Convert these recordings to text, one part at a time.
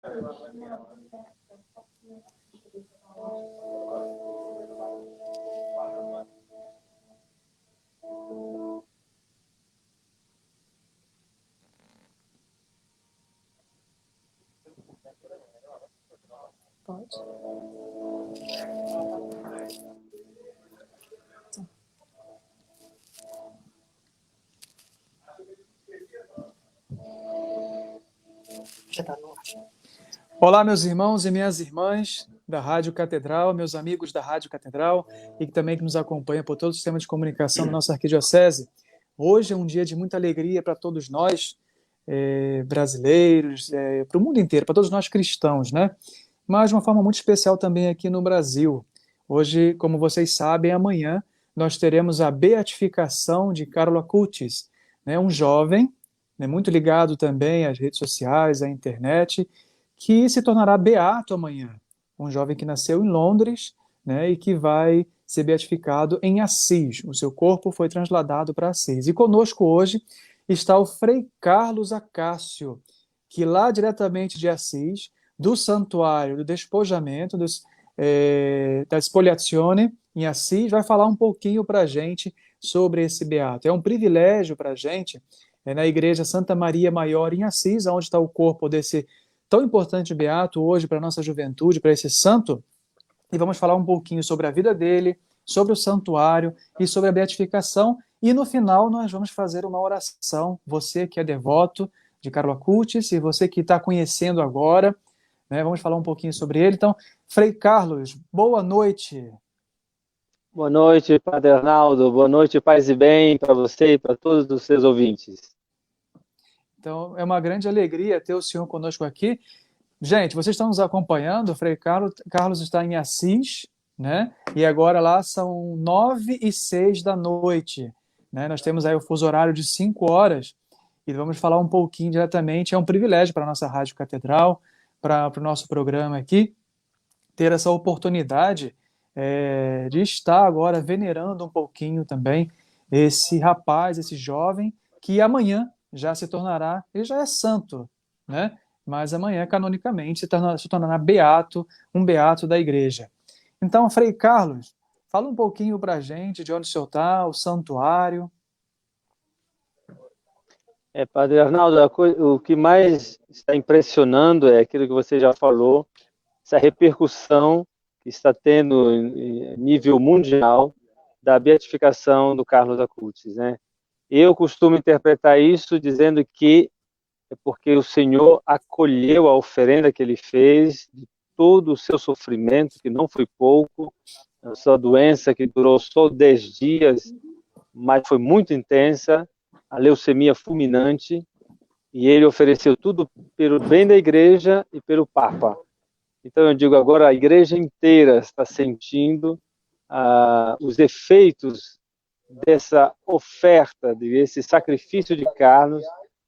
Pode. Já está no ar. Olá, meus irmãos e minhas irmãs da Rádio Catedral, meus amigos da Rádio Catedral e que também nos acompanham por todo o sistema de comunicação da nossa arquidiocese. Hoje é um dia de muita alegria para todos nós, brasileiros, para o mundo inteiro, para todos nós cristãos, né? Mas de uma forma muito especial também aqui no Brasil. Hoje, como vocês sabem, amanhã nós teremos a beatificação de Carlo Acutis, né? Um jovem, né, muito ligado também às redes sociais, à internet, que se tornará beato amanhã. Um jovem que nasceu em Londres, né, e que vai ser beatificado em Assis. O seu corpo foi trasladado para Assis. E conosco hoje está o Frei Carlos Acácio, que lá diretamente de Assis, do santuário do despojamento, da Spoliazione, em Assis, vai falar um pouquinho para a gente sobre esse beato. É um privilégio para a gente, na Igreja Santa Maria Maior em Assis, onde está o corpo desse tão importante beato hoje para a nossa juventude, para esse santo, e vamos falar um pouquinho sobre a vida dele, sobre o santuário e sobre a beatificação, e no final nós vamos fazer uma oração, você que é devoto de Carlo Acutis e você que está conhecendo agora, né, vamos falar um pouquinho sobre ele. Então, Frei Carlos, boa noite. Boa noite, Padre Arnaldo, boa noite, paz e bem para você e para todos os seus ouvintes. Então, é uma grande alegria ter o senhor conosco aqui. Gente, vocês estão nos acompanhando, o Frei Carlos está em Assis, né? E agora lá são 9h06 da noite, né? Nós temos aí o fuso horário de 5 horas e vamos falar um pouquinho diretamente. É um privilégio para a nossa Rádio Catedral, para o nosso programa aqui, ter essa oportunidade de estar agora venerando um pouquinho também esse rapaz, esse jovem, que amanhã já se tornará, ele já é santo, né? Mas amanhã, canonicamente, se tornará beato, um beato da igreja. Então, Frei Carlos, fala um pouquinho para a gente de onde o senhor está, o santuário. Padre Arnaldo, o que mais está impressionando é aquilo que você já falou, essa repercussão que está tendo em nível mundial da beatificação do Carlos Acutis, né? Eu costumo interpretar isso dizendo que é porque o Senhor acolheu a oferenda que ele fez, de todo o seu sofrimento, que não foi pouco, a sua doença que durou só 10 dias, mas foi muito intensa, a leucemia fulminante, e ele ofereceu tudo pelo bem da igreja e pelo Papa. Então eu digo agora, a igreja inteira está sentindo os efeitos dessa oferta, desse sacrifício de Carlos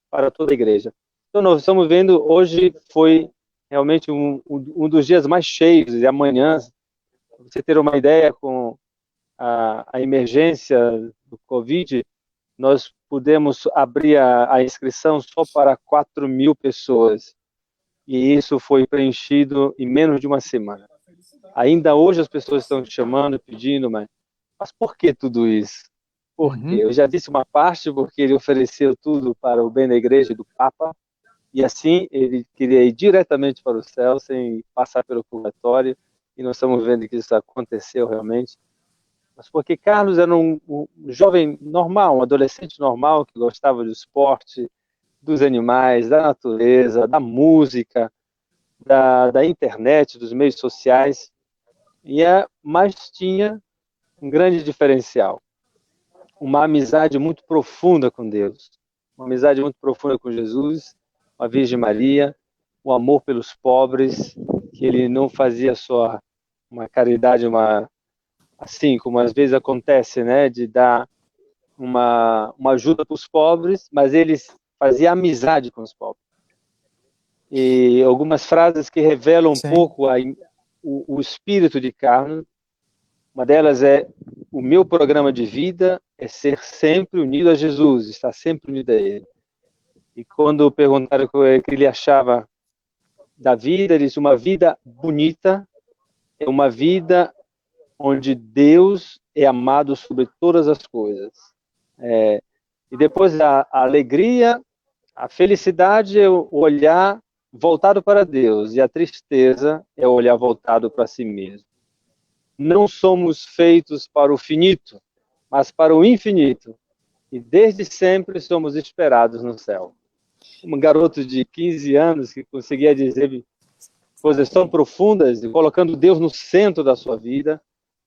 para toda a igreja. Então nós estamos vendo, hoje foi realmente um dos dias mais cheios, e amanhã, para você ter uma ideia, com a emergência do Covid, nós pudemos abrir a inscrição só para 4.000 pessoas, e isso foi preenchido em menos de uma semana. Ainda hoje as pessoas estão chamando, pedindo, mas por que tudo isso? Por quê? Eu já disse uma parte, porque ele ofereceu tudo para o bem da igreja e do Papa, e assim ele queria ir diretamente para o céu, sem passar pelo purgatório, e nós estamos vendo que isso aconteceu realmente. Mas porque Carlos era um jovem normal, um adolescente normal, que gostava do esporte, dos animais, da natureza, da música, da internet, dos meios sociais, mas tinha um grande diferencial, uma amizade muito profunda com Deus, uma amizade muito profunda com Jesus, com a Virgem Maria, o amor pelos pobres, que ele não fazia só uma caridade, assim como às vezes acontece, né, de dar uma ajuda para os pobres, mas ele fazia amizade com os pobres. E algumas frases que revelam um pouco o espírito de Carlos. Uma delas é: o meu programa de vida é ser sempre unido a Jesus, estar sempre unido a Ele. E quando perguntaram o que ele achava da vida, ele disse, uma vida bonita é uma vida onde Deus é amado sobre todas as coisas. E depois a alegria, a felicidade é o olhar voltado para Deus, e a tristeza é o olhar voltado para si mesmo. Não somos feitos para o finito, mas para o infinito. E desde sempre somos esperados no céu. Um garoto de 15 anos que conseguia dizer coisas tão profundas, colocando Deus no centro da sua vida,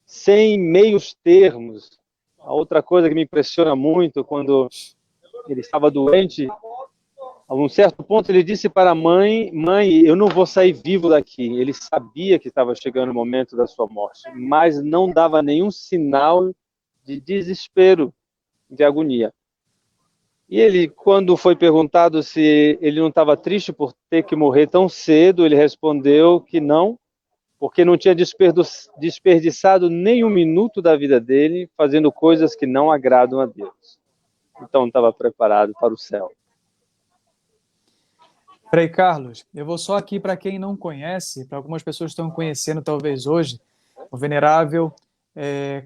sem meios termos. A outra coisa que me impressiona muito, quando ele estava doente, a um certo ponto ele disse para a mãe, mãe, eu não vou sair vivo daqui. Ele sabia que estava chegando o momento da sua morte, mas não dava nenhum sinal de desespero, de agonia. E ele, quando foi perguntado se ele não estava triste por ter que morrer tão cedo, ele respondeu que não, porque não tinha desperdiçado nem um minuto da vida dele fazendo coisas que não agradam a Deus. Então estava preparado para o céu. Frei Carlos, eu vou só aqui para quem não conhece, para algumas pessoas que estão conhecendo talvez hoje, o venerável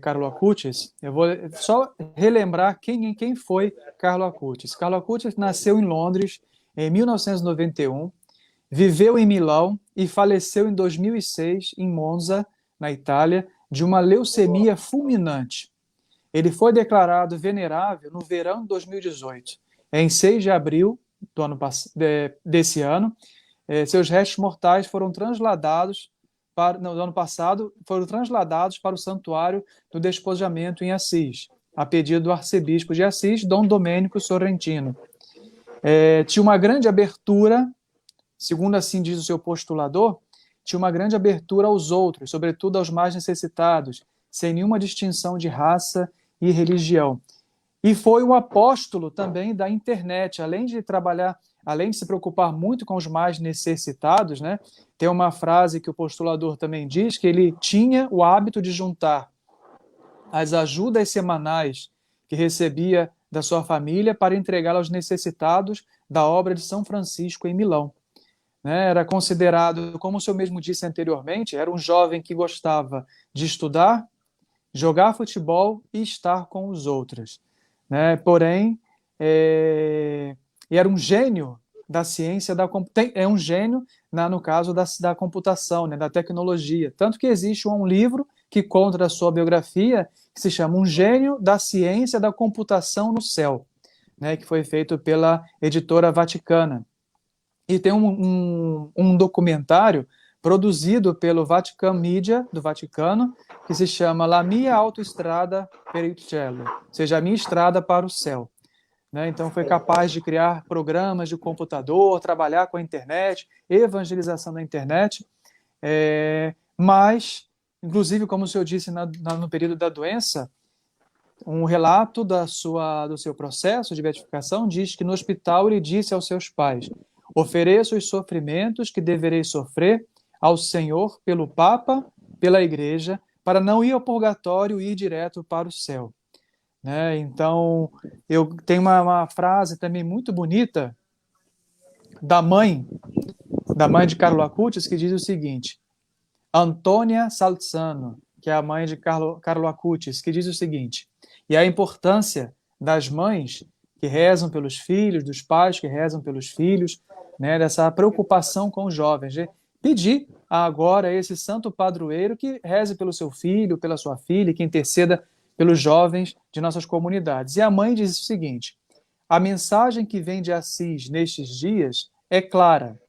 Carlo Acutis. Eu vou só relembrar quem foi Carlo Acutis. Carlo Acutis nasceu em Londres em 1991, viveu em Milão e faleceu em 2006 em Monza, na Itália, de uma leucemia fulminante. Ele foi declarado venerável no verão de 2018. Em 6 de abril desse ano, seus restos mortais foram transladados no ano passado, foram transladados para o Santuário do Despojamento em Assis, a pedido do arcebispo de Assis, Dom Domênico Sorrentino. Tinha uma grande abertura, segundo assim diz o seu postulador, tinha uma grande abertura aos outros, sobretudo aos mais necessitados, sem nenhuma distinção de raça e religião. E foi um apóstolo também da internet, além de trabalhar, além de se preocupar muito com os mais necessitados, né? Tem uma frase que o postulador também diz, que ele tinha o hábito de juntar as ajudas semanais que recebia da sua família para entregá-las aos necessitados da obra de São Francisco em Milão. Era considerado, como o senhor mesmo disse anteriormente, era um jovem que gostava de estudar, jogar futebol e estar com os outros. Porém, era um gênio da ciência, um gênio no caso da computação, da tecnologia. Tanto que existe um livro que conta da sua biografia, que se chama Um Gênio da Ciência da Computação no Céu, que foi feito pela editora Vaticana. E tem um documentário produzido pelo Vatican Media, do Vaticano, que se chama La Mia Autostrada per il Cielo, ou seja, a minha estrada para o céu. Então foi capaz de criar programas de computador, trabalhar com a internet, evangelização da internet, mas, inclusive, como o senhor disse no período da doença, um relato do seu processo de beatificação diz que no hospital ele disse aos seus pais: ofereço os sofrimentos que deverei sofrer ao Senhor pelo Papa, pela Igreja, para não ir ao purgatório e ir direto para o céu. Então, eu tenho uma frase também muito bonita da mãe de Carlo Acutis, que diz o seguinte: Antônia Salzano, que é a mãe de Carlo Acutis, que diz o seguinte: e a importância das mães que rezam pelos filhos, dos pais que rezam pelos filhos, dessa preocupação com os jovens, de pedir agora a esse santo padroeiro que reze pelo seu filho, pela sua filha, que interceda pelos jovens de nossas comunidades. E a mãe diz o seguinte: a mensagem que vem de Assis nestes dias é clara.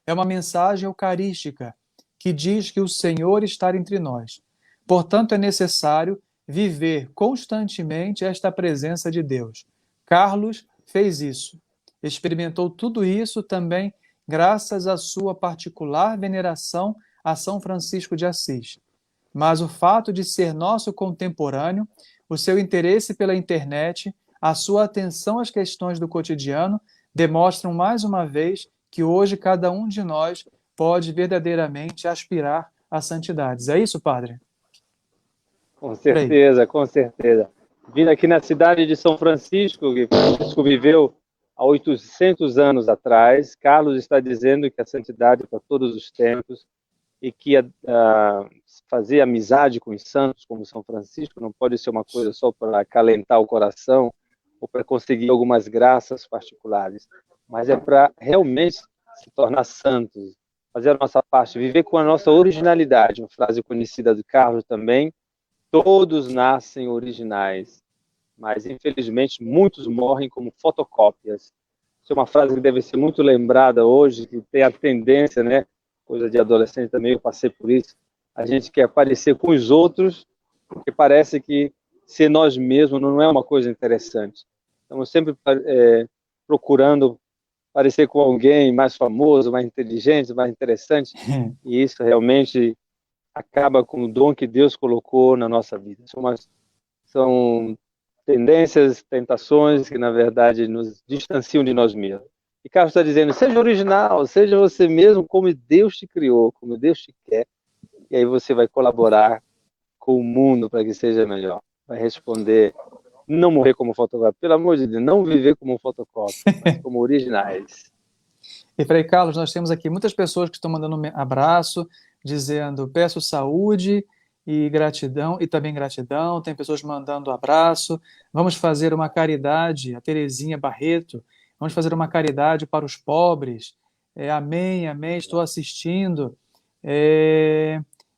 É uma mensagem eucarística que diz que o Senhor está entre nós. Portanto, é necessário viver constantemente esta presença de Deus. Carlos fez isso. Experimentou tudo isso também graças à sua particular veneração a São Francisco de Assis. Mas o fato de ser nosso contemporâneo, o seu interesse pela internet, a sua atenção às questões do cotidiano, demonstram mais uma vez que hoje cada um de nós pode verdadeiramente aspirar à santidade. É isso, padre? Com certeza, com certeza. Vindo aqui na cidade de São Francisco, que Francisco viveu há 800 anos atrás. Carlos está dizendo que a santidade é para todos os tempos e que fazer amizade com os santos, como São Francisco, não pode ser uma coisa só para acalentar o coração ou para conseguir algumas graças particulares, mas é para realmente se tornar santos, fazer a nossa parte, viver com a nossa originalidade. Uma frase conhecida do Carlos também: todos nascem originais, mas infelizmente muitos morrem como fotocópias. Isso é uma frase que deve ser muito lembrada hoje, que tem a tendência, né, coisa de adolescente também, eu passei por isso, a gente quer parecer com os outros, porque parece que ser nós mesmos não é uma coisa interessante. Estamos sempre procurando parecer com alguém mais famoso, mais inteligente, mais interessante, e isso realmente acaba com o dom que Deus colocou na nossa vida. São tendências, tentações que, na verdade, nos distanciam de nós mesmos. E Carlos está dizendo: seja original, seja você mesmo como Deus te criou, como Deus te quer, e aí você vai colaborar com o mundo para que seja melhor. Vai responder, não morrer como fotocópia, pelo amor de Deus, não viver como fotocópia, mas como originais. E Frei Carlos, nós temos aqui muitas pessoas que estão mandando um abraço, dizendo peço saúde e gratidão, e também gratidão. Tem pessoas mandando abraço. Vamos fazer uma caridade, a Terezinha Barreto, vamos fazer uma caridade para os pobres. Amém, amém, estou assistindo.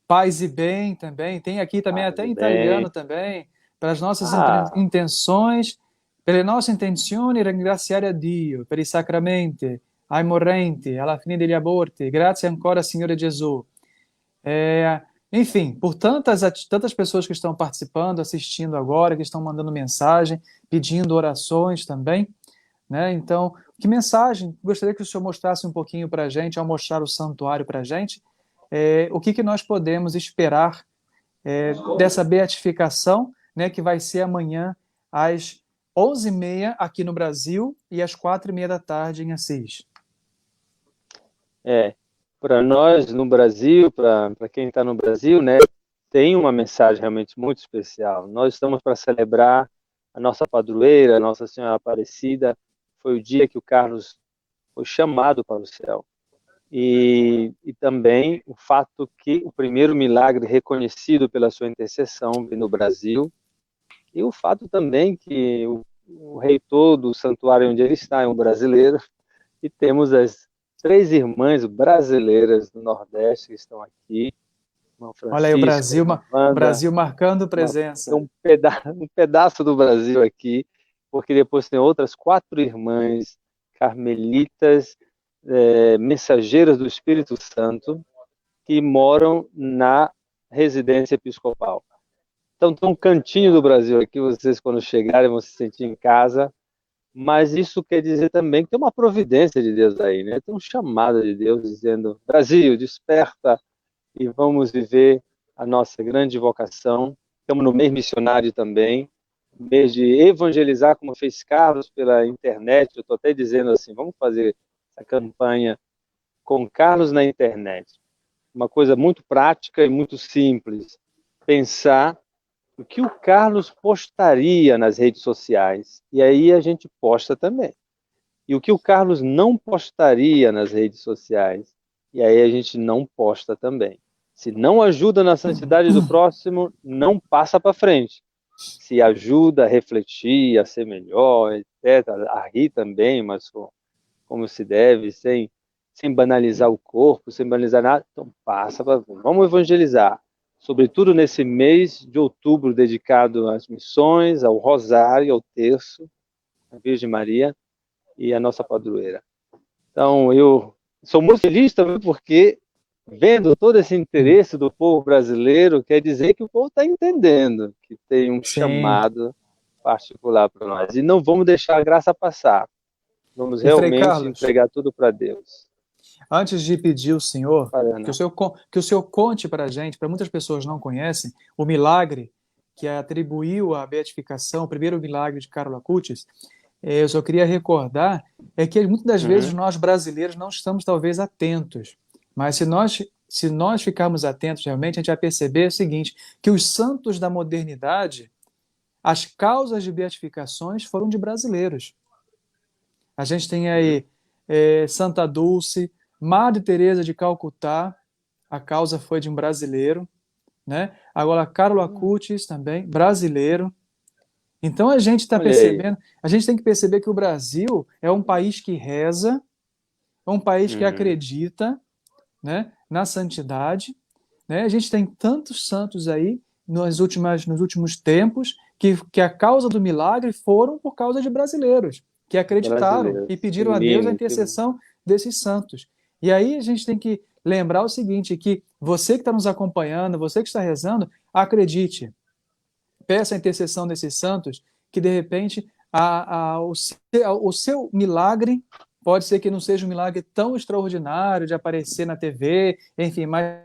Paz e bem também. Tem aqui também até em italiano também, pelas nossas intenções, per le nostre intenzioni ringraziare a Dio, per i sacramenti, ai morrenti, alla fine degli aborti, grazie ancora, Signore Gesù. Enfim, por tantas pessoas que estão participando, assistindo agora, que estão mandando mensagem, pedindo orações também, né? Então, que mensagem? Gostaria que o senhor mostrasse um pouquinho para a gente, ao mostrar o santuário para a gente, o que nós podemos esperar dessa beatificação, né, que vai ser amanhã às 11h30 aqui no Brasil e às 4h30 da tarde em Assis. Para nós no Brasil, para quem está no Brasil, né, tem uma mensagem realmente muito especial. Nós estamos para celebrar a nossa padroeira, Nossa Senhora Aparecida. Foi o dia que o Carlos foi chamado para o céu. E também o fato que o primeiro milagre reconhecido pela sua intercessão no Brasil, e o fato também que o reitor do santuário onde ele está é um brasileiro, e temos as 3 irmãs brasileiras do Nordeste que estão aqui. Olha aí o Brasil marcando presença. Um pedaço do Brasil aqui, porque depois tem outras 4 irmãs carmelitas, mensageiras do Espírito Santo, que moram na residência episcopal. Então tem um cantinho do Brasil aqui, vocês quando chegarem vão se sentir em casa, mas isso quer dizer também que tem uma providência de Deus aí, né? Tem um chamado de Deus dizendo: Brasil, desperta e vamos viver a nossa grande vocação. Estamos no mês missionário também, mês de evangelizar, como fez Carlos pela internet. Eu estou até dizendo assim, vamos fazer essa campanha com Carlos na internet. Uma coisa muito prática e muito simples. Pensar o que o Carlos postaria nas redes sociais, e aí a gente posta também. E o que o Carlos não postaria nas redes sociais, e aí a gente não posta também. Se não ajuda na santidade do próximo, não passa para frente. Se ajuda a refletir, a ser melhor, etc., a rir também, mas como se deve, sem banalizar o corpo, sem banalizar nada, então passa para frente. Vamos evangelizar. Sobretudo nesse mês de outubro dedicado às missões, ao rosário, ao terço, à Virgem Maria e à nossa padroeira. Então, eu sou muito feliz também porque, vendo todo esse interesse do povo brasileiro, quer dizer que o povo está entendendo que tem um chamado particular para nós. E não vamos deixar a graça passar. Vamos realmente entregar tudo para Deus. Antes de pedir ao Senhor, que o Senhor conte para a gente, para muitas pessoas não conhecem, o milagre que atribuiu a beatificação, o primeiro milagre de Carlo Acutis, eu só queria recordar que muitas das vezes nós brasileiros não estamos talvez atentos, mas se nós ficarmos atentos realmente, a gente vai perceber o seguinte, que os santos da modernidade, as causas de beatificações foram de brasileiros. A gente tem aí Santa Dulce, Madre Teresa de Calcutá, a causa foi de um brasileiro, né? Agora, Carlo Acutis também, brasileiro. Então a gente está Olha aí. percebendo, a gente tem que perceber que o Brasil é um país que reza, é um país que Uhum. acredita, né, na santidade, né? A gente tem tantos santos aí nos últimos tempos que a causa do milagre foram por causa de brasileiros que acreditaram e Brasileiros. Que pediram a Deus a lindo, que lindo. intercessão desses santos. E aí a gente tem que lembrar o seguinte, que você que está nos acompanhando, você que está rezando, acredite, peça a intercessão desses santos, que de repente o seu milagre pode ser que não seja um milagre tão extraordinário de aparecer na TV, enfim, mas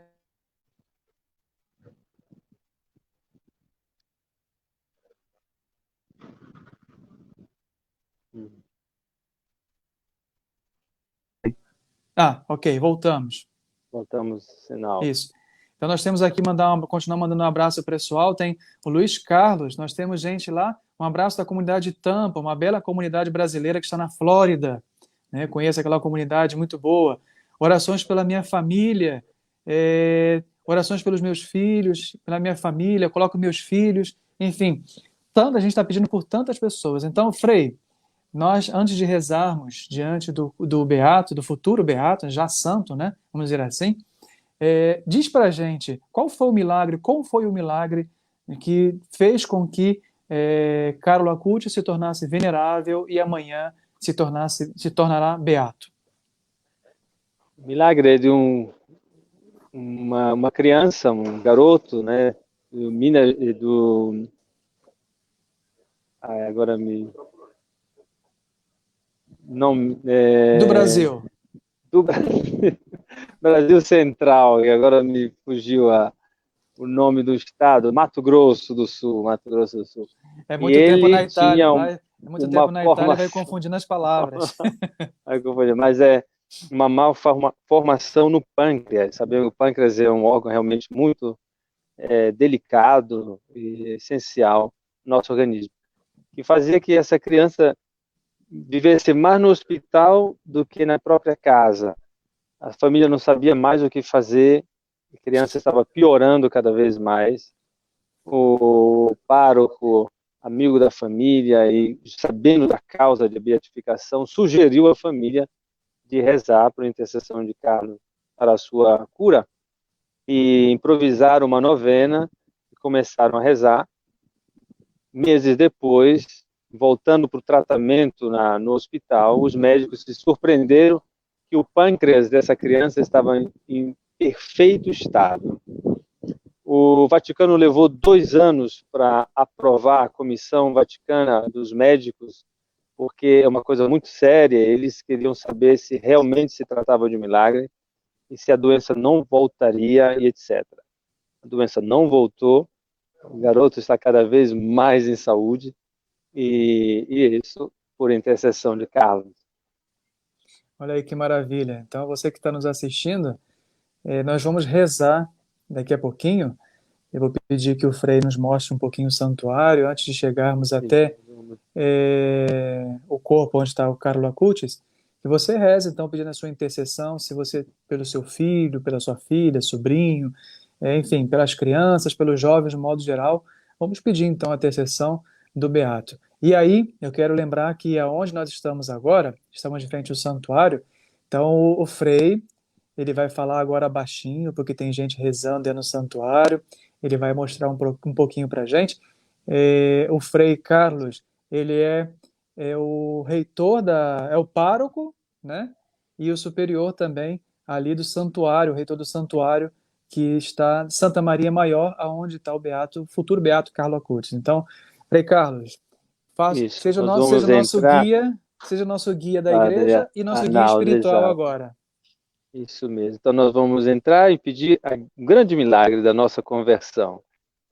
Uhum. ok, voltamos. Voltamos sinal. Isso. Então nós temos aqui continuar mandando um abraço pessoal. Tem o Luiz Carlos, nós temos gente lá. Um abraço da comunidade de Tampa, uma bela comunidade brasileira que está na Flórida. Né? Conheço aquela comunidade muito boa. Orações pela minha família, orações pelos meus filhos, pela minha família, coloco meus filhos, enfim. Tanta a gente está pedindo por tantas pessoas. Então, Frei, nós, antes de rezarmos diante do Beato, do futuro Beato, já santo, né? Vamos dizer assim, diz para a gente qual foi o milagre, como foi o milagre que fez com que Carlo Acutis se tornasse venerável e amanhã se tornará beato. O milagre é de uma criança, um garoto, né? Do Minas, do. Agora me. Não, Do Brasil. do Brasil Central, e agora me fugiu o nome do estado, Mato Grosso do Sul, Mato Grosso do Sul. É E muito tempo na ele Itália, tinha é muito uma tempo na Itália, vai formação, confundindo as palavras. mas é uma malformação no pâncreas. Sabemos que o pâncreas é um órgão realmente muito delicado e essencial no nosso organismo, que fazia que essa criança vivesse mais no hospital do que na própria casa. A família não sabia mais o que fazer, a criança estava piorando cada vez mais. O pároco, amigo da família e sabendo da causa de beatificação, sugeriu à família de rezar por intercessão de Carlos para a sua cura e improvisaram uma novena e começaram a rezar. Meses depois, voltando para o tratamento no hospital, os médicos se surpreenderam que o pâncreas dessa criança estava em perfeito estado. O Vaticano levou 2 anos para aprovar a Comissão Vaticana dos Médicos, porque é uma coisa muito séria. Eles queriam saber se realmente se tratava de um milagre e se a doença não voltaria e etc. A doença não voltou, o garoto está cada vez mais em saúde e isso por intercessão de Carlos. Olha aí que maravilha. Então, você que está nos assistindo, nós vamos rezar daqui a pouquinho. Eu vou pedir que o Frei nos mostre um pouquinho o santuário antes de chegarmos até o corpo onde está o Carlo Acutis. Que você reze, então, pedindo a sua intercessão, se você, pelo seu filho, pela sua filha, sobrinho, enfim, pelas crianças, pelos jovens, de modo geral, vamos pedir, então, a intercessão do Beato. E aí, eu quero lembrar que aonde nós estamos agora, estamos de frente ao santuário, então o Frei, ele vai falar agora baixinho, porque tem gente rezando dentro do santuário, ele vai mostrar um pouquinho para a gente. O Frei Carlos, ele é o reitor é o pároco, né? E o superior também ali do santuário, o reitor do santuário que está Santa Maria Maior, aonde está o futuro beato Carlo Acutis. Então, Frei Carlos, Isso, nós vamos entrar, seja nosso guia da Padre igreja e nosso guia Arnaldo, espiritual exato. agora. Isso mesmo. Então nós vamos entrar e pedir um grande milagre da nossa conversão.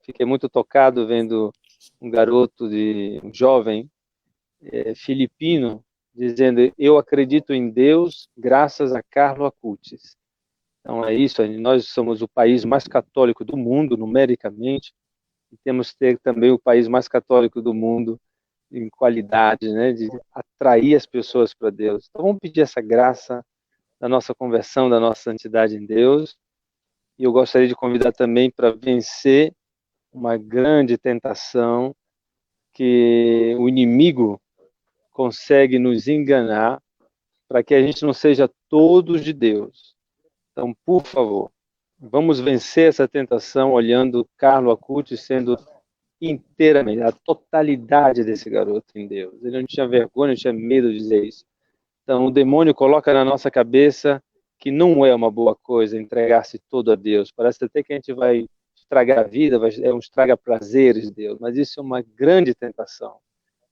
Fiquei muito tocado vendo um garoto, um jovem filipino, dizendo: eu acredito em Deus graças a Carlo Acutis. Então é isso, nós somos o país mais católico do mundo, numericamente, e temos que ter também o país mais católico do mundo em qualidade, né, de atrair as pessoas para Deus. Então vamos pedir essa graça da nossa conversão, da nossa santidade em Deus. E eu gostaria de convidar também para vencer uma grande tentação que o inimigo consegue nos enganar para que a gente não seja todos de Deus. Então, por favor, vamos vencer essa tentação olhando Carlo Acutis sendo inteiramente, a totalidade desse garoto em Deus. Ele não tinha vergonha, não tinha medo de dizer isso. Então, o demônio coloca na nossa cabeça que não é uma boa coisa entregar-se todo a Deus. Parece até que a gente vai estragar a vida, é um estraga prazeres de Deus, mas isso é uma grande tentação.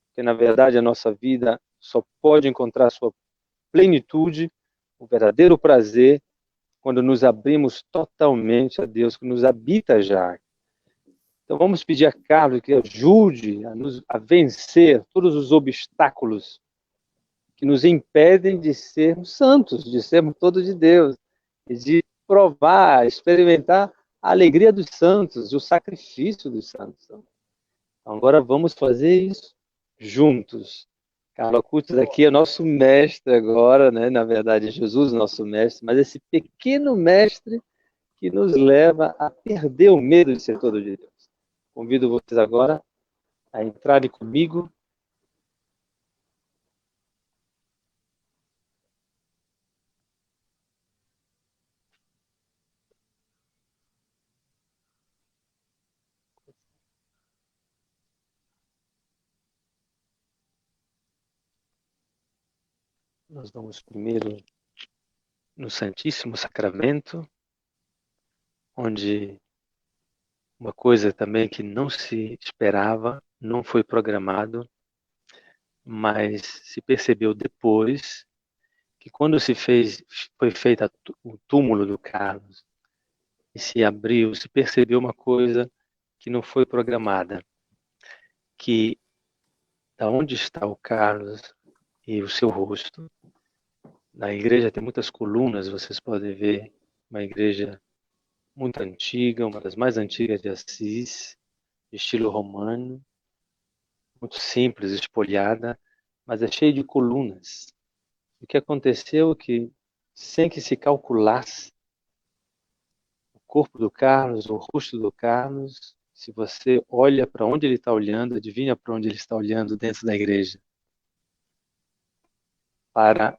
Porque, na verdade, a nossa vida só pode encontrar sua plenitude, o verdadeiro prazer, quando nos abrimos totalmente a Deus, que nos habita já. Então vamos pedir a Carlos que ajude a vencer todos os obstáculos que nos impedem de sermos santos, de sermos todos de Deus, e de provar, experimentar a alegria dos santos, o sacrifício dos santos. Então, agora vamos fazer isso juntos. Carlos Acutis aqui é nosso mestre agora, né? Na verdade, Jesus é nosso mestre, mas esse pequeno mestre que nos leva a perder o medo de ser todo de Deus. Convido vocês agora a entrarem comigo. Nós vamos primeiro no Santíssimo Sacramento, onde uma coisa também que não se esperava, não foi programado, mas se percebeu depois que quando foi feito o túmulo do Carlos e se abriu, se percebeu uma coisa que não foi programada, que da onde está o Carlos e o seu rosto, na igreja tem muitas colunas, vocês podem ver, uma igreja muito antiga, uma das mais antigas de Assis, de estilo romano, muito simples, espolhada, mas é cheio de colunas. O que aconteceu é que, sem que se calculasse o corpo do Carlos, o rosto do Carlos, se você olha para onde ele está olhando, adivinha para onde ele está olhando dentro da igreja? Para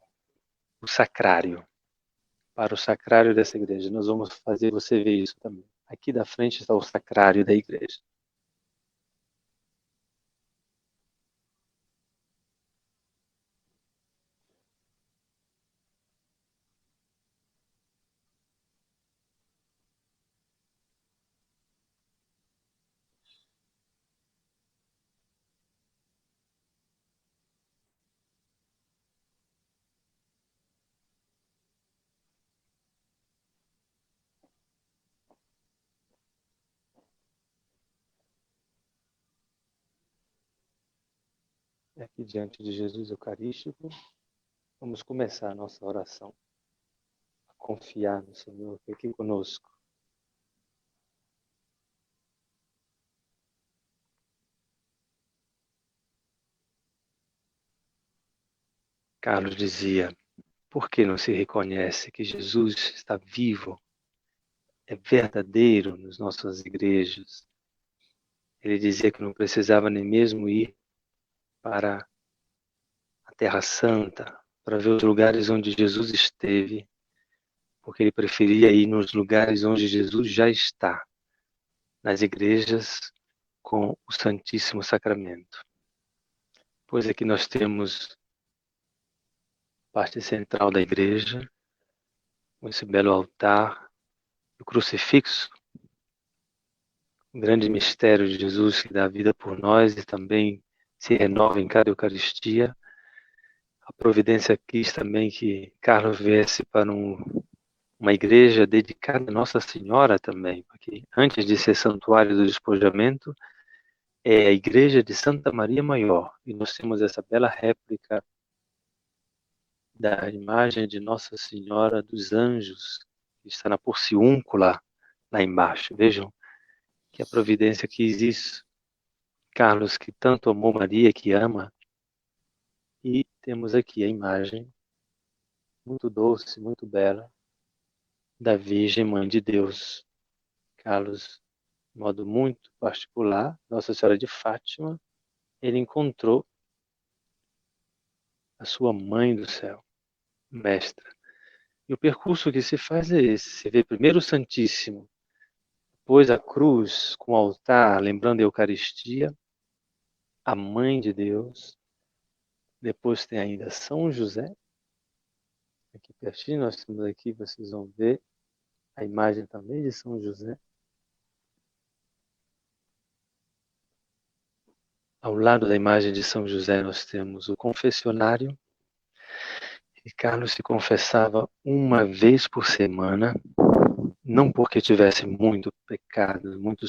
o sacrário. Para o sacrário dessa igreja. Nós vamos fazer você ver isso também. Aqui da frente está o sacrário da igreja. Aqui diante de Jesus Eucarístico, vamos começar a nossa oração. A confiar no Senhor que é aqui conosco. Carlos dizia, por que não se reconhece que Jesus está vivo, é verdadeiro nas nossas igrejas? Ele dizia que não precisava nem mesmo ir para a Terra Santa, para ver os lugares onde Jesus esteve, porque ele preferia ir nos lugares onde Jesus já está, nas igrejas com o Santíssimo Sacramento. Pois aqui nós temos a parte central da igreja, com esse belo altar, o crucifixo, o grande mistério de Jesus que dá a vida por nós e também se renova em cada Eucaristia. A providência quis também que Carlos viesse para uma igreja dedicada a Nossa Senhora também, porque antes de ser santuário do despojamento, é a igreja de Santa Maria Maior, e nós temos essa bela réplica da imagem de Nossa Senhora dos Anjos, que está na porciúncula lá embaixo. Vejam que a providência quis isso, Carlos, que tanto amou Maria, que ama, e temos aqui a imagem muito doce, muito bela, da Virgem Mãe de Deus. Carlos, de modo muito particular, Nossa Senhora de Fátima, ele encontrou a sua Mãe do Céu, Mestra. E o percurso que se faz é esse: se vê primeiro o Santíssimo, depois a cruz com o altar, lembrando a Eucaristia, a Mãe de Deus, depois tem ainda São José, aqui pertinho, nós temos aqui, vocês vão ver a imagem também de São José. Ao lado da imagem de São José nós temos o confessionário, e Carlos se confessava uma vez por semana, não porque tivesse muitos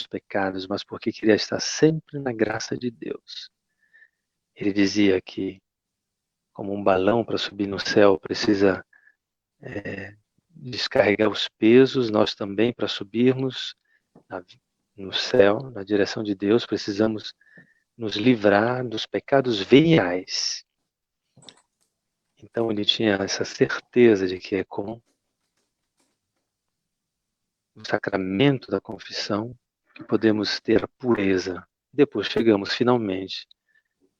pecados, mas porque queria estar sempre na graça de Deus. Ele dizia que, como um balão para subir no céu precisa descarregar os pesos, nós também, para subirmos no céu, na direção de Deus, precisamos nos livrar dos pecados veniais. Então ele tinha essa certeza de que é com o sacramento da confissão que podemos ter a pureza. Depois chegamos finalmente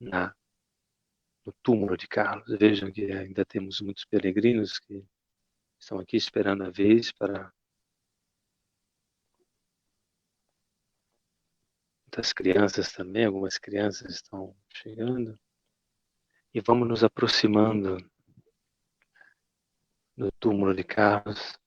no túmulo de Carlos. Vejam que ainda temos muitos peregrinos que estão aqui esperando a vez para... Muitas crianças também, algumas crianças estão chegando. E vamos nos aproximando do túmulo de Carlos.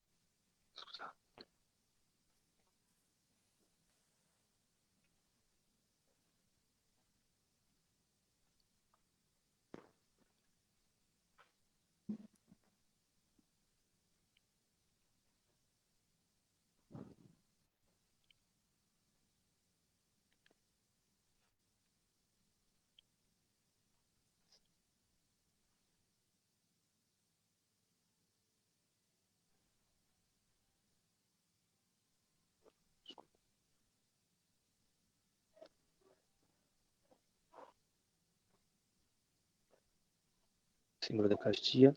Símbolo da Eucaristia.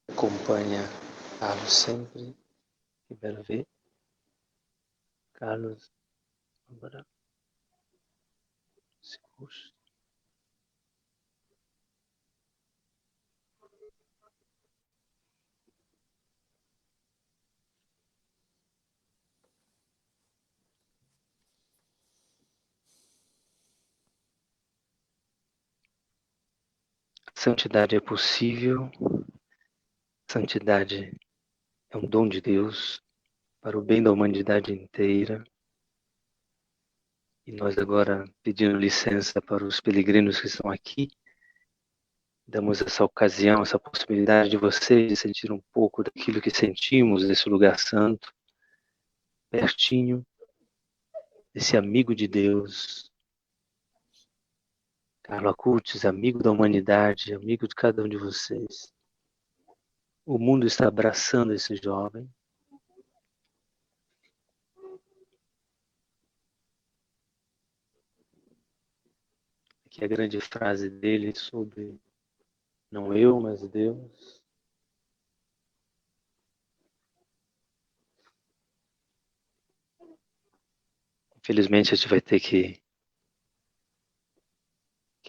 Acompanha Carlos sempre. Quero ver. Carlos, agora. Seguro. Santidade é possível. Santidade é um dom de Deus para o bem da humanidade inteira. E nós agora, pedindo licença para os peregrinos que estão aqui, damos essa ocasião, essa possibilidade de vocês de sentir um pouco daquilo que sentimos nesse lugar santo, pertinho desse amigo de Deus, Carlo Acutis, amigo da humanidade, amigo de cada um de vocês. O mundo está abraçando esse jovem. Aqui a grande frase dele sobre não eu, mas Deus. Infelizmente a gente vai ter que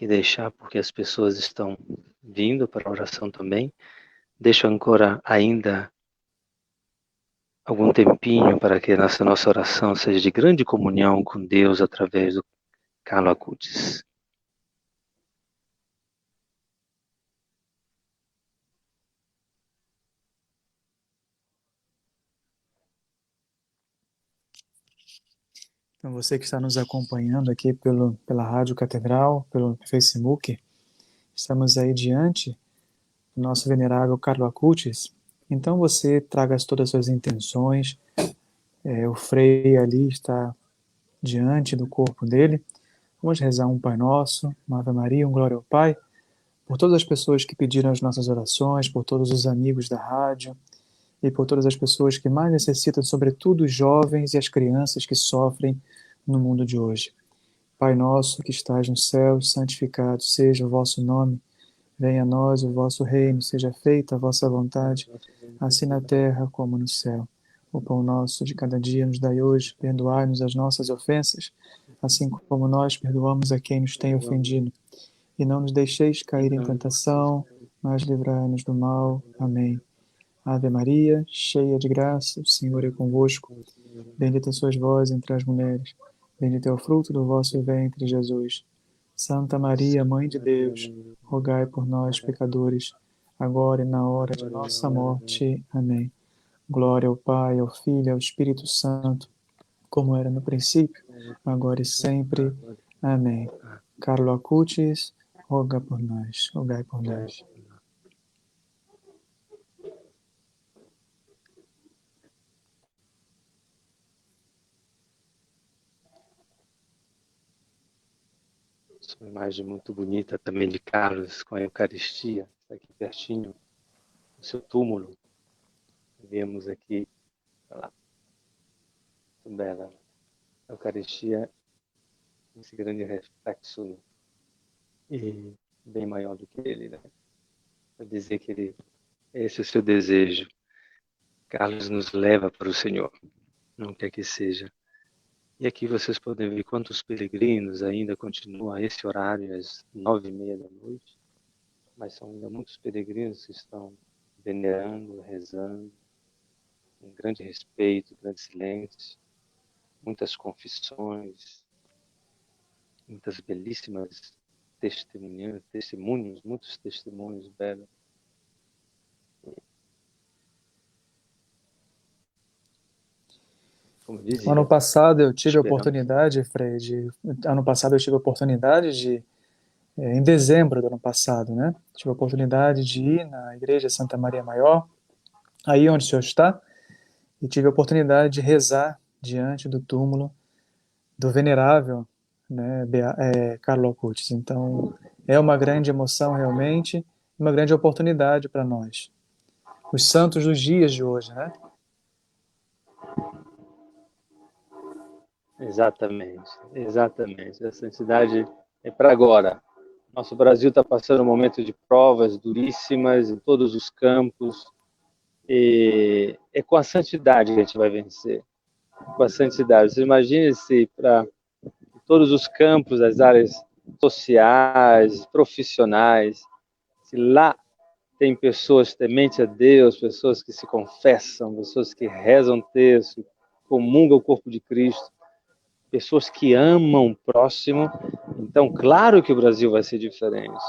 deixar, porque as pessoas estão vindo para a oração também. Deixo agora ainda algum tempinho para que essa nossa oração seja de grande comunhão com Deus através do Carlo Acutis. Então, você que está nos acompanhando aqui pela Rádio Catedral, pelo Facebook, estamos aí diante do nosso venerável Carlo Acutis. Então, você traga todas as suas intenções, o Frei ali está diante do corpo dele. Vamos rezar um Pai Nosso, uma Ave Maria, um Glória ao Pai, por todas as pessoas que pediram as nossas orações, por todos os amigos da rádio e por todas as pessoas que mais necessitam, sobretudo os jovens e as crianças que sofrem no mundo de hoje. Pai nosso que estais no céu, santificado seja o vosso nome. Venha a nós o vosso reino, seja feita a vossa vontade, assim na terra como no céu. O pão nosso de cada dia nos dai hoje, perdoai-nos as nossas ofensas, assim como nós perdoamos a quem nos tem ofendido. E não nos deixeis cair em tentação, mas livrai-nos do mal. Amém. Ave Maria, cheia de graça, o Senhor é convosco. Bendita sois vós entre as mulheres. Bendito é o fruto do vosso ventre, Jesus. Santa Maria, Mãe de Deus, rogai por nós, pecadores, agora e na hora de nossa morte. Amém. Glória ao Pai, ao Filho e ao Espírito Santo, como era no princípio, agora e sempre. Amém. Carlo Acutis, roga por nós, rogai por nós. Uma imagem muito bonita também de Carlos com a Eucaristia, está aqui pertinho do seu túmulo. Vemos aqui, olha lá, muito bela. A Eucaristia, esse grande reflexo, e bem maior do que ele, né? Para dizer que esse é o seu desejo. Carlos nos leva para o Senhor, não quer que seja. E aqui vocês podem ver quantos peregrinos ainda continuam a esse horário, às 9h30 da noite, mas são ainda muitos peregrinos que estão venerando, rezando, com grande respeito, grande silêncio, muitas confissões, muitas belíssimas testemunhos, muitos testemunhos belos. Como dizia, Ano passado eu tive a esperamos. oportunidade, de, em dezembro do ano passado, né? Tive a oportunidade de ir na igreja Santa Maria Maior, aí onde o senhor está, e tive a oportunidade de rezar diante do túmulo do venerável, né, Carlo Acutis. Então, é uma grande emoção realmente, uma grande oportunidade para nós. Os santos dos dias de hoje, né? Exatamente, exatamente. A santidade é para agora. Nosso Brasil está passando um momento de provas duríssimas em todos os campos, e é com a santidade que a gente vai vencer. Com a santidade. Você imagine se para todos os campos, as áreas sociais, profissionais, se lá tem pessoas tementes a Deus, pessoas que se confessam, pessoas que rezam texto, comungam o corpo de Cristo, pessoas que amam o próximo, então claro que o Brasil vai ser diferente.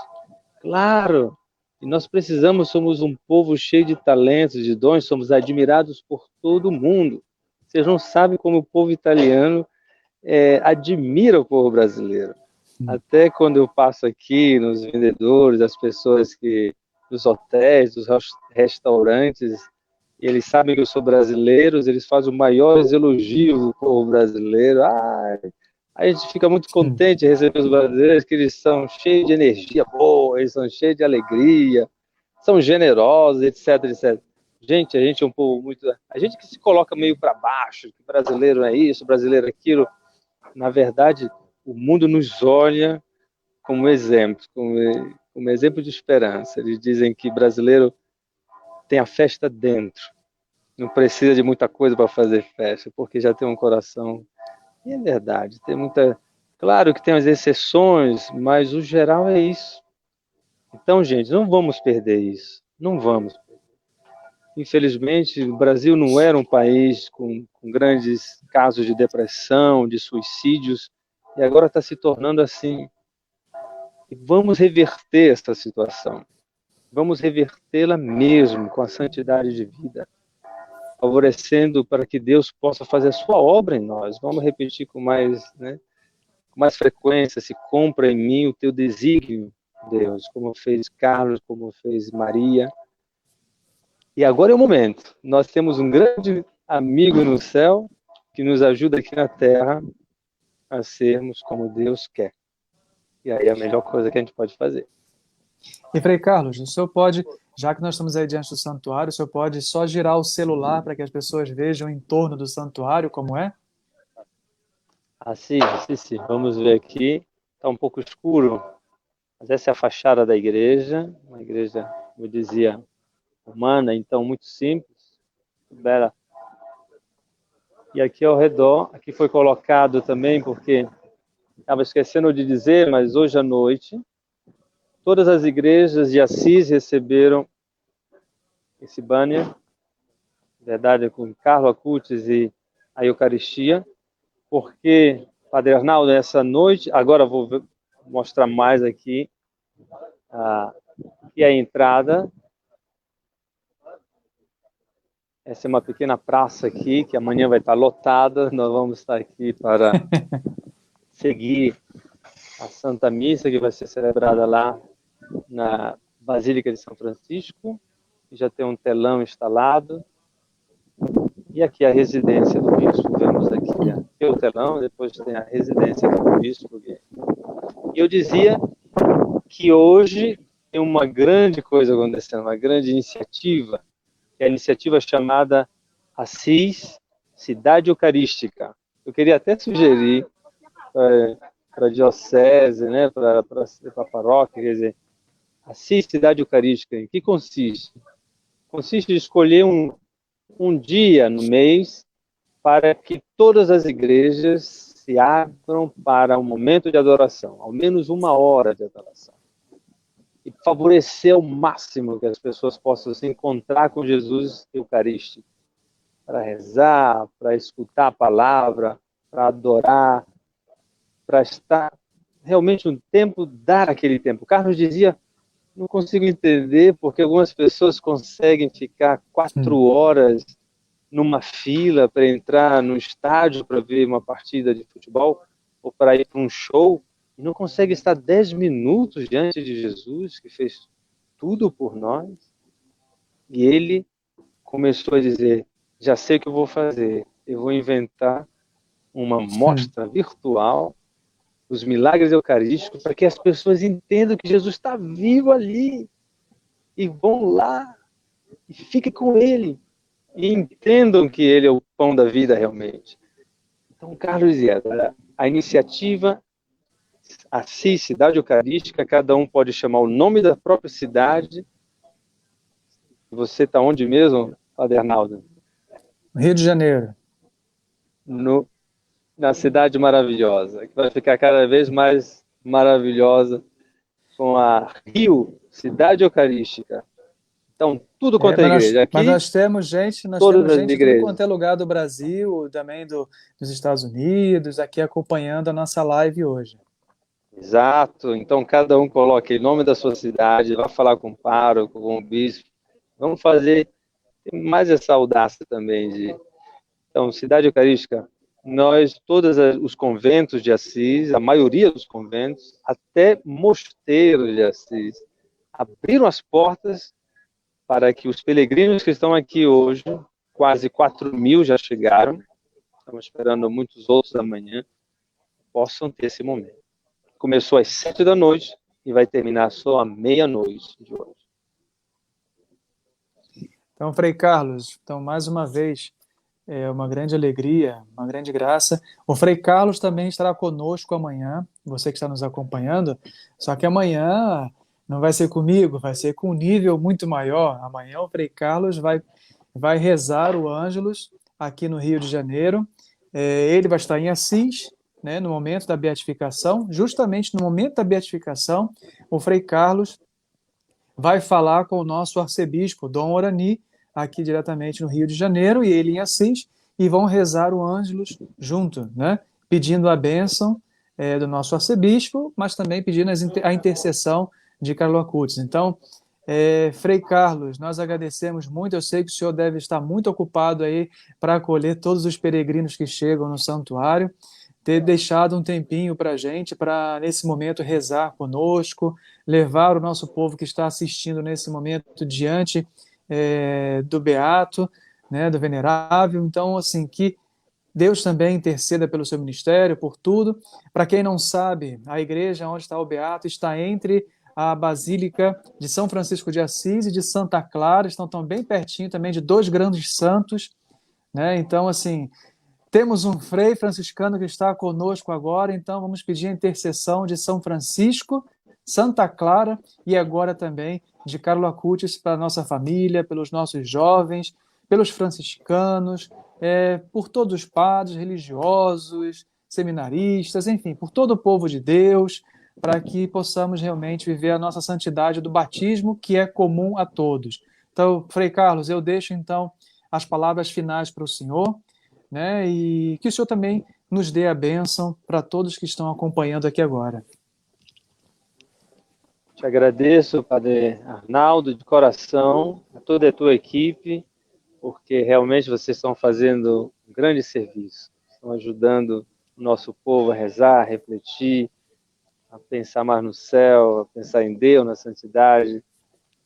Claro! E nós precisamos, somos um povo cheio de talentos, de dons, somos admirados por todo mundo. Vocês não sabem como o povo italiano admira o povo brasileiro. Até quando eu passo aqui nos vendedores, as pessoas que dos hotéis, dos restaurantes, eles sabem que eu sou brasileiro, eles fazem os maiores elogios do povo brasileiro. A gente fica muito contente de receber os brasileiros, que eles são cheios de energia boa, eles são cheios de alegria, são generosos, etc, etc. Gente, a gente é um povo muito... A gente que se coloca meio para baixo, que brasileiro é isso, brasileiro é aquilo. Na verdade, o mundo nos olha como exemplo, como exemplo de esperança. Eles dizem que brasileiro tem a festa dentro, não precisa de muita coisa para fazer festa, porque já tem um coração. E é verdade, tem muita. Claro que tem as exceções, mas o geral é isso. Então, gente, não vamos perder isso. Não vamos. Infelizmente, o Brasil não era um país com grandes casos de depressão, de suicídios, e agora está se tornando assim. E vamos reverter essa situação. Vamos revertê-la mesmo com a santidade de vida, favorecendo para que Deus possa fazer a sua obra em nós. Vamos repetir com mais frequência: se cumpra em mim o teu desígnio, Deus, como fez Carlos, como fez Maria. E agora é o momento. Nós temos um grande amigo no céu que nos ajuda aqui na terra a sermos como Deus quer. E aí é a melhor coisa que a gente pode fazer. E Frei Carlos, o senhor pode, já que nós estamos aí diante do santuário, o senhor pode só girar o celular para que as pessoas vejam em torno do santuário como é? Sim. Vamos ver aqui. Está um pouco escuro, mas essa é a fachada da igreja. Uma igreja, como eu dizia, humana, então muito simples, bela. E aqui ao redor, aqui foi colocado também, porque estava esquecendo de dizer, mas hoje à noite, todas as igrejas de Assis receberam esse banner, na verdade, com Carlo Acutis e a Eucaristia, porque, Padre Arnaldo, essa noite, agora vou mostrar mais aqui, aqui é a entrada. Essa é uma pequena praça aqui, que amanhã vai estar lotada. Nós vamos estar aqui para seguir a Santa Missa, que vai ser celebrada lá na Basílica de São Francisco. Já tem um telão instalado. E aqui a residência do bispo. Vemos aqui o telão, depois tem a residência do bispo. E eu dizia que hoje tem uma grande coisa acontecendo, uma grande iniciativa, que é a iniciativa chamada Assis Cidade Eucarística. Eu queria até sugerir para a diocese, né, para a paróquia, quer dizer, Assis Cidade Eucarística, em que consiste? Consiste em escolher um dia no mês para que todas as igrejas se abram para um momento de adoração, ao menos 1 hora de adoração. E favorecer ao máximo que as pessoas possam se encontrar com Jesus Eucarístico, para rezar, para escutar a palavra, para adorar, para estar realmente um tempo, dar aquele tempo. Carlos dizia, não consigo entender porque algumas pessoas conseguem ficar 4 horas numa fila para entrar no estádio para ver uma partida de futebol ou para ir para um show e não consegue estar 10 minutos diante de Jesus, que fez tudo por nós. E ele começou a dizer, já sei o que eu vou fazer, eu vou inventar uma mostra virtual dos milagres eucarísticos para que as pessoas entendam que Jesus está vivo ali e vão lá e fiquem com ele e entendam que ele é o pão da vida realmente. Então, Carlos dizia, a iniciativa Assis, Cidade Eucarística, cada um pode chamar o nome da própria cidade. Você está onde mesmo, Padre Arnaldo? Rio de Janeiro. Na cidade maravilhosa, que vai ficar cada vez mais maravilhosa, com a Rio, Cidade Eucarística. Então, tudo quanto é igreja. Aqui, mas nós temos gente de tudo quanto é lugar do Brasil, também dos Estados Unidos, aqui acompanhando a nossa live hoje. Exato. Então, cada um coloca em nome da sua cidade, vai falar com o pároco, com o bispo. Vamos fazer mais essa audácia também. Então, Cidade Eucarística, nós, todos os conventos de Assis, a maioria dos conventos, até mosteiros de Assis, abriram as portas para que os peregrinos que estão aqui hoje, quase 4.000 já chegaram, estamos esperando muitos outros amanhã, possam ter esse momento. Começou às 7 da noite e vai terminar só à meia-noite de hoje. Então, Frei Carlos, mais uma vez, é uma grande alegria, uma grande graça. O Frei Carlos também estará conosco amanhã, você que está nos acompanhando, só que amanhã não vai ser comigo, vai ser com um nível muito maior. Amanhã o Frei Carlos vai rezar o Ângelus aqui no Rio de Janeiro. Ele vai estar em Assis, né, no momento da beatificação. Justamente no momento da beatificação, o Frei Carlos vai falar com o nosso arcebispo, Dom Orani, aqui diretamente no Rio de Janeiro, e ele em Assis, e vão rezar o Ângelus junto, né, pedindo a bênção do nosso arcebispo, mas também pedindo a intercessão de Carlo Acutis. Então, Frei Carlos, nós agradecemos muito. Eu sei que o senhor deve estar muito ocupado aí para acolher todos os peregrinos que chegam no santuário, ter deixado um tempinho para a gente, para nesse momento rezar conosco, levar o nosso povo que está assistindo nesse momento diante do Beato, né, do Venerável. Então, assim, que Deus também interceda pelo seu ministério, por tudo. Para quem não sabe, a igreja onde está o Beato está entre a Basílica de São Francisco de Assis e de Santa Clara, estão bem pertinho também de dois grandes santos, né? Então, assim, Temos um frei franciscano que está conosco agora, então vamos pedir a intercessão de São Francisco, Santa Clara e agora também de Carlo Acutis para a nossa família, pelos nossos jovens, pelos franciscanos, por todos os padres religiosos, seminaristas, enfim, por todo o povo de Deus, para que possamos realmente viver a nossa santidade do batismo, que é comum a todos. Então, Frei Carlos, eu deixo então as palavras finais para o senhor, né? E que o senhor também nos dê a bênção para todos que estão acompanhando aqui agora. Te agradeço, Padre Arnaldo, de coração, a toda a tua equipe, porque realmente vocês estão fazendo um grande serviço. Estão ajudando o nosso povo a rezar, a refletir, a pensar mais no céu, a pensar em Deus, na santidade,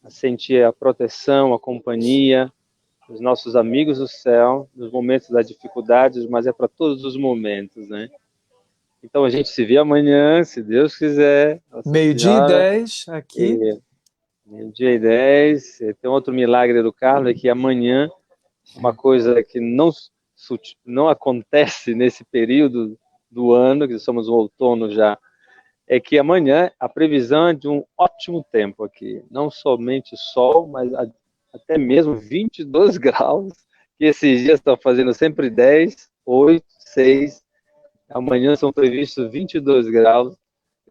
a sentir a proteção, a companhia dos nossos amigos do céu, nos momentos das dificuldades, mas é para todos os momentos, né? Então a gente se vê amanhã, se Deus quiser. Nossa 12h10 aqui. Meio-dia e 10. Tem outro milagre do Carlos, é que amanhã, uma coisa que não acontece nesse período do ano, que somos no outono já, é que amanhã a previsão é de um ótimo tempo aqui. Não somente sol, mas até mesmo 22 graus, que esses dias estão fazendo sempre 10, 8, 6. Amanhã são previstos 22 graus.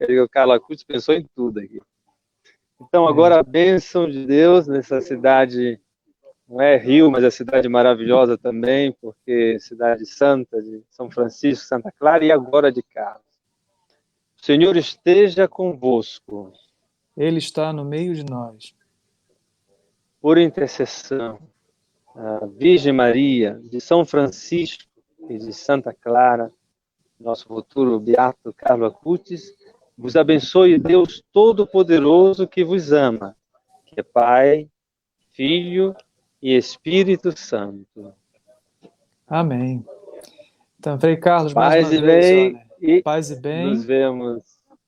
O Carlos Acutis pensou em tudo aqui. Então, agora a bênção de Deus nessa cidade, não é Rio, mas é cidade maravilhosa também, porque é cidade santa de São Francisco, Santa Clara e agora de Carlos. O Senhor esteja convosco. Ele está no meio de nós. Por intercessão da Virgem Maria, de São Francisco e de Santa Clara, nosso futuro beato Carlos Acutis, vos abençoe Deus Todo-Poderoso que vos ama, que é Pai, Filho e Espírito Santo. Amém. Então, Frei Carlos, mais uma Paz e vez, bem, olha, e paz e bem. nos vemos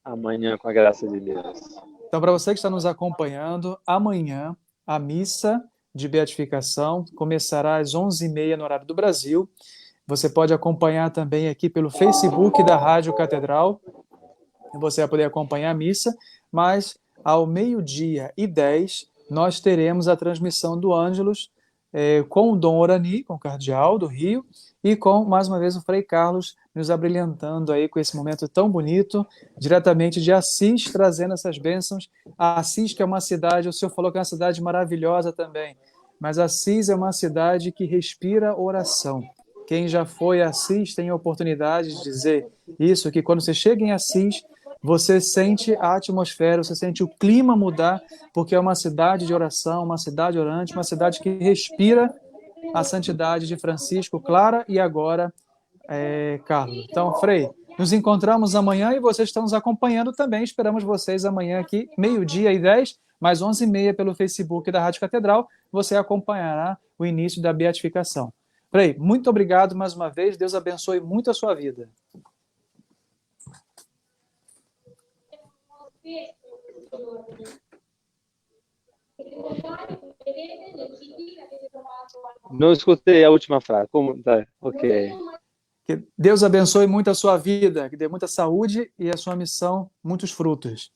amanhã com a graça de Deus. Então, para você que está nos acompanhando, amanhã a missa de beatificação começará às 11h30 no horário do Brasil. Você pode acompanhar também aqui pelo Facebook da Rádio Catedral. Você vai poder acompanhar a missa, mas ao 12h10 nós teremos a transmissão do Ângelus com o Dom Orani, com o cardeal do Rio, e com, mais uma vez, o Frei Carlos nos abrilhantando aí com esse momento tão bonito, diretamente de Assis, trazendo essas bênçãos. Assis, que é uma cidade, o senhor falou que é uma cidade maravilhosa também, mas Assis é uma cidade que respira oração. Quem já foi a Assis tem a oportunidade de dizer isso, que quando você chega em Assis, você sente a atmosfera, você sente o clima mudar, porque é uma cidade de oração, uma cidade orante, uma cidade que respira a santidade de Francisco, Clara e agora Carlos. Então, Frei, nos encontramos amanhã e vocês estão nos acompanhando também. Esperamos vocês amanhã aqui, 12h10, mais 11h30 pelo Facebook da Rádio Catedral. Você acompanhará o início da beatificação. Frei, muito obrigado mais uma vez. Deus abençoe muito a sua vida. Não escutei a última frase. Como tá? Ok. Que Deus abençoe muito a sua vida, que dê muita saúde e a sua missão muitos frutos.